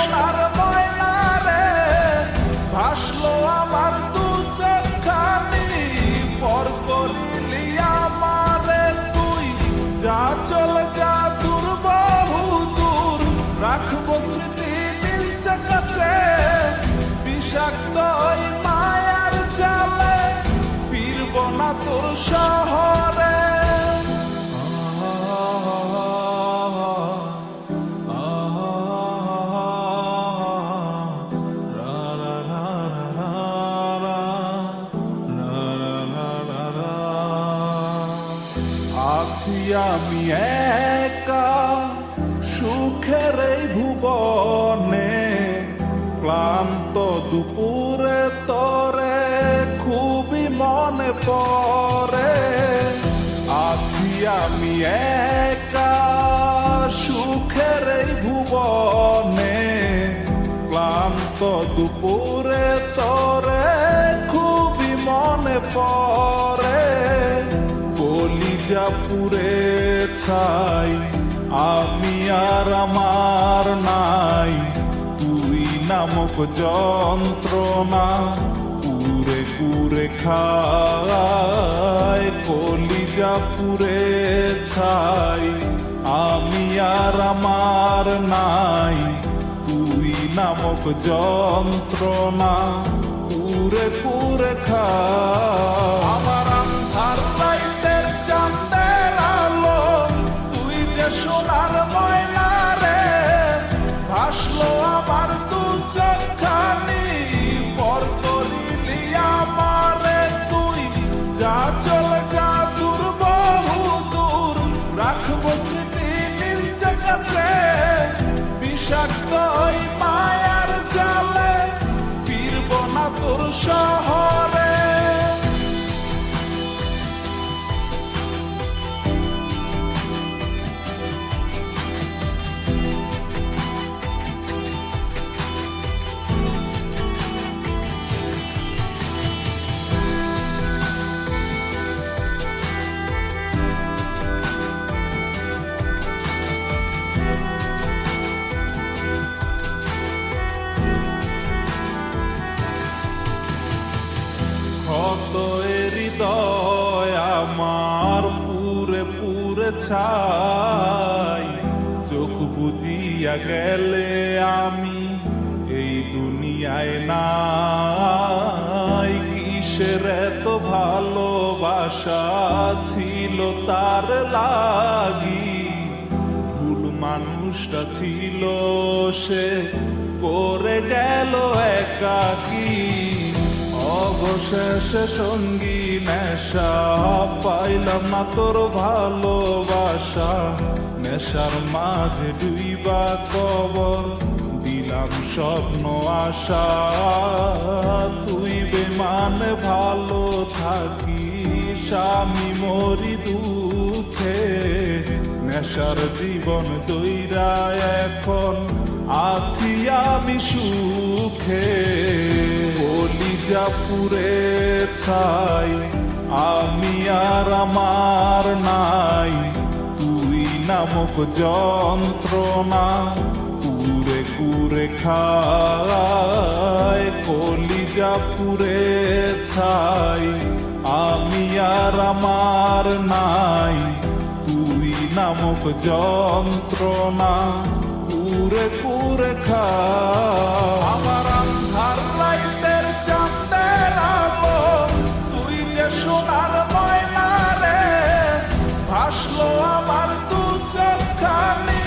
সোনার ময়না রে ভাসলো আমার দু চোখখানি, পর করিলি আমারে তুই, যা চলে যা দূর বহু দূর, রাখবো স্মৃতি নীলচে কাছে, বিষাক্ত ওই মায়ার জালে ফিরব না তোর শহরে। আছি আমি একা সুখের এই ভুবনে, ক্লান্ত দুপুরে তোরে খুবই মনে পড়ে। আছি আমি একা সুখের এই ভুবনে, ক্লান্ত দুপুরে তোরে খুবই মনে পড়ে। কলিজা পুড়ে ছাই আমি আর আমার নাই, তুই নামক যন্ত্রণা কুরে কুরে খায়। কলিজা পুড়ে ছাই আমি আর আমার নাই, তুই নামক যন্ত্রণা কুরে কুরে খায়। আমার আন্ধার রাইতের চাঁদের আলো তুই যে সোনার ময়না রে, ভাসলো আমার দু চোখখানি, পর করিলি আমারে তুই, যা চলে যা দূর বহু দূর, রাখবো স্মৃতি নীলচে কাছে, বিষাক্ত ওই মায়ার জালে ফিরব না তোর শহরে। ক্ষত হৃদয় আমার পুরে পুরে ছাই, চোখ বুজিয়া গেলে আমি এই দুনিয়ায় নাই। কিসের এত ভালোবাসা ছিল তার লাগি, ভুল মানুষটা ছিল সে করে গেল একাকী। অবশেষে সঙ্গী নেশা পাইলাম না তোর ভালোবাসা, নেশার মাঝে ডুইবা কবর দিলাম স্বপ্ন আশা। তুই বেমানে ভালো থাকিস আমি মরি দুঃখে, নেশার জীবন দইরা এখন আছি আমি সুখে। কলিজা পুড়ে ছাই আমি আর আমার নাই, তুই নামক যন্ত্রণা কুরে কুরে খায়। কলিজা পুড়ে ছাই আমি আর আমার নাই, তুই নামক যন্ত্রণা কুরে কুরে খায়। আমার আন্ধার রাইতের চাঁদের আলো তুই যে সোনার ময়না রে, ভাসলো আমার দু চোখখানি,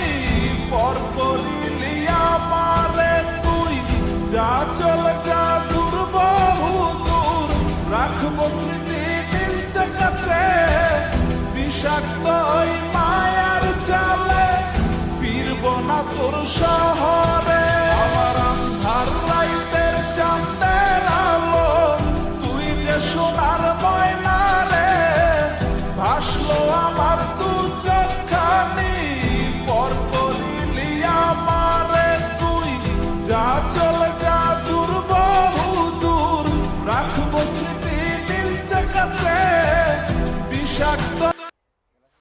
পর করিলি আমারে তুই, যা চলে যা দূর বহু দূর, রাখবো স্মৃতি নীলচে কাছে, বিষাক্ত ওই মায়ার জালে ফিরব না তোর শহরে।